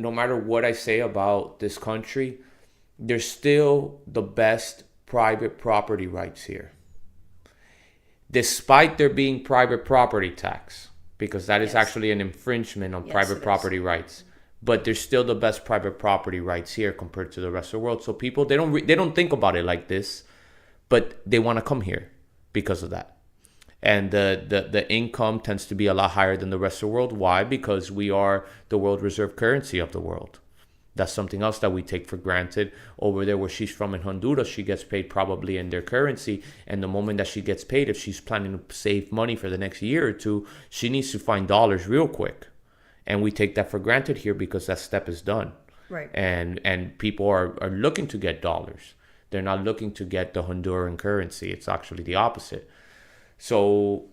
no matter what I say about this country, there's still the best private property rights here, despite there being private property tax, because that is actually an infringement on private property rights. But there's still the best private property rights here compared to the rest of the world. So people, they don't think about it like this, but they want to come here because of that. And the income tends to be a lot higher than the rest of the world. Why? Because we are the world reserve currency of the world. That's something else that we take for granted. Over there where she's from in Honduras, she gets paid probably in their currency. And the moment that she gets paid, if she's planning to save money for the next year or two, she needs to find dollars real quick. And we take that for granted here because that step is done. Right. And people are looking to get dollars. They're not looking to get the Honduran currency. It's actually the opposite. So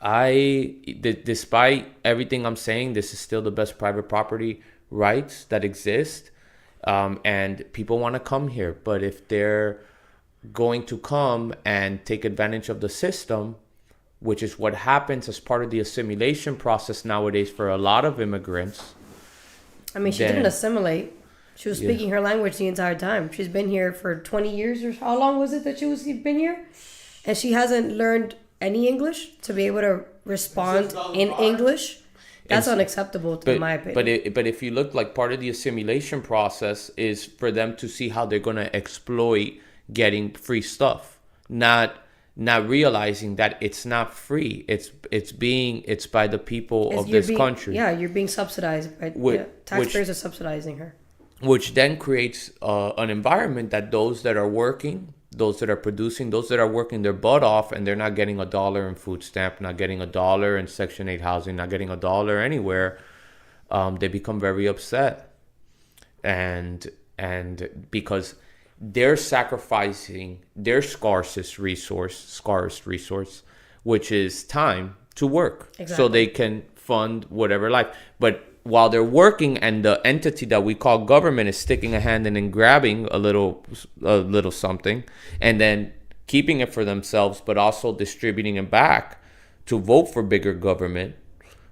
despite everything I'm saying, this is still the best private property rights that exist, and people want to come here. But if they're going to come and take advantage of the system, which is what happens as part of the assimilation process nowadays for a lot of immigrants. I mean, she didn't assimilate. She was speaking her language the entire time. She's been here for 20 years, or how long was it that she was been here? And she hasn't learned any English to be able to respond in English. That's unacceptable, in my opinion. But if you look, like, part of the assimilation process is for them to see how they're going to exploit getting free stuff, not realizing that it's not free. It's by the people of this country. Yeah, you're being subsidized. Taxpayers are subsidizing her. Which then creates an environment that those that are working, those that are producing, those that are working their butt off, and they're not getting $1 in food stamp, not getting $1 in Section 8 housing, not getting $1 anywhere, they become very upset. And because they're sacrificing their scarcest resource, which is time to work. Exactly. So they can fund whatever life. But while they're working and the entity that we call government is sticking a hand in and grabbing a little something and then keeping it for themselves, but also distributing it back to vote for bigger government,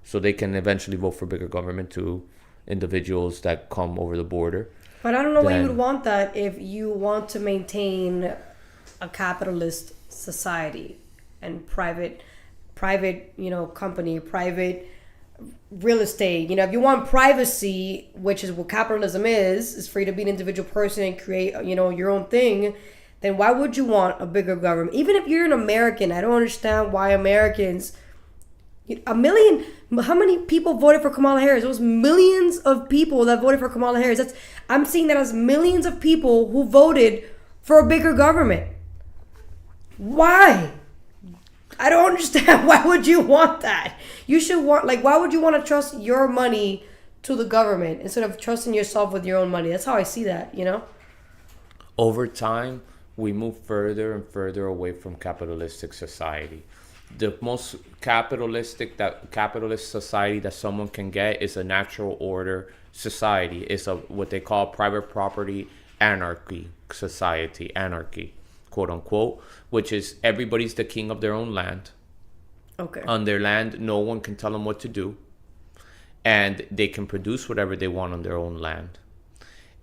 so they can eventually vote for bigger government to individuals that come over the border. But I don't know why you would want that if you want to maintain a capitalist society and private, company, private real estate. If you want privacy, which is what capitalism is free to be an individual person and create, your own thing, then why would you want a bigger government? Even if you're an American, I don't understand why Americans, how many people voted for Kamala Harris? It was millions of people that voted for Kamala Harris. I'm seeing that as millions of people who voted for a bigger government. Why? I don't understand. Why would you want that? You should want, why would you want to trust your money to the government instead of trusting yourself with your own money? That's how I see that, Over time, we move further and further away from capitalistic society. The most capitalist society that someone can get is a natural order society. It's what they call private property anarchy society, quote unquote, which is everybody's the king of their own land. Okay. On their land, no one can tell them what to do, and they can produce whatever they want on their own land.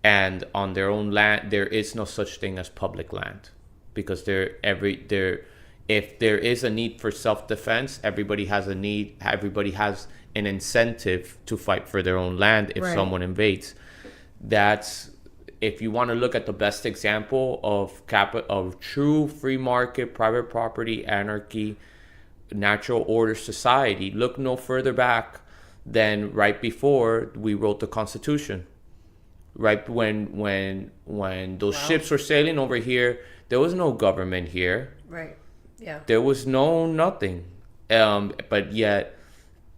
And on their own land, there is no such thing as public land, because if there is a need for self-defense, everybody has an incentive to fight for their own land if someone invades. If you want to look at the best example of true free market, private property, anarchy, natural order society, look no further back than right before we wrote the Constitution. Right when those ships were sailing over here, there was no government here. Right. Yeah. There was nothing. But yet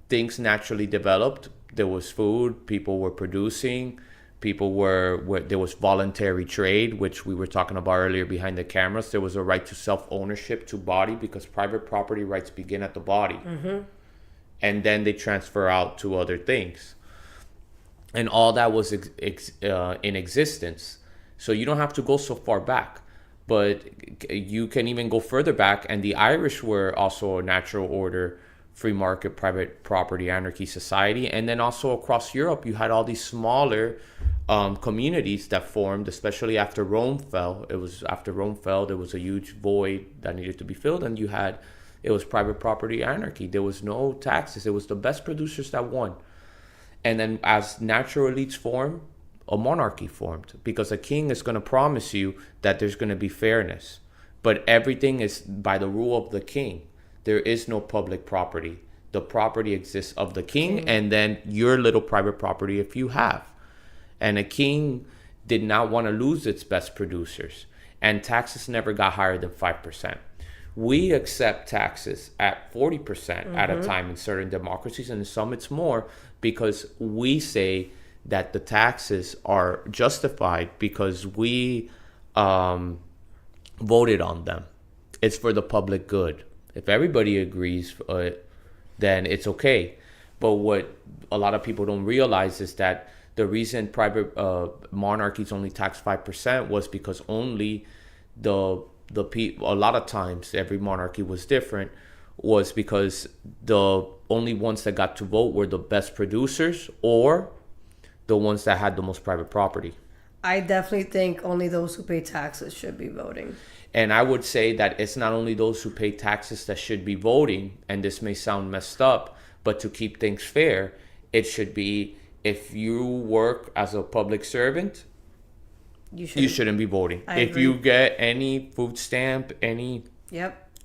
things naturally developed. There was food, people were producing. There was voluntary trade, which we were talking about earlier behind the cameras. There was a right to self-ownership to body, because private property rights begin at the body. Mm-hmm. And then they transfer out to other things. And all that was in existence. So you don't have to go so far back. But you can even go further back. And the Irish were also a natural order free market, private property, anarchy society. And then also across Europe, you had all these smaller communities that formed, especially after Rome fell. It was after Rome fell, there was a huge void that needed to be filled, and it was private property anarchy. There was no taxes. It was the best producers that won. And then as natural elites formed, a monarchy formed, because a king is going to promise you that there's going to be fairness. But everything is by the rule of the king. There is no public property. The property exists of the king, and then your little private property if you have. And a king did not want to lose its best producers. And taxes never got higher than 5%. We accept taxes at 40% at a time in certain democracies, and in some it's more, because we say that the taxes are justified because we voted on them. It's for the public good. If everybody agrees, then it's okay. But what a lot of people don't realize is that the reason private monarchies only tax 5% was because only the people, a lot of times every monarchy was different, was because the only ones that got to vote were the best producers or the ones that had the most private property. I definitely think only those who pay taxes should be voting. And I would say that it's not only those who pay taxes that should be voting, and this may sound messed up, but to keep things fair, it should be, if you work as a public servant, you shouldn't be voting. If you get any food stamp, any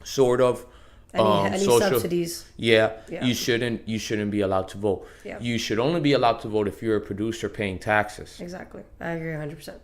sort of any social subsidies, you shouldn't be allowed to vote. You should only be allowed to vote if you're a producer paying taxes. Exactly. I agree 100%.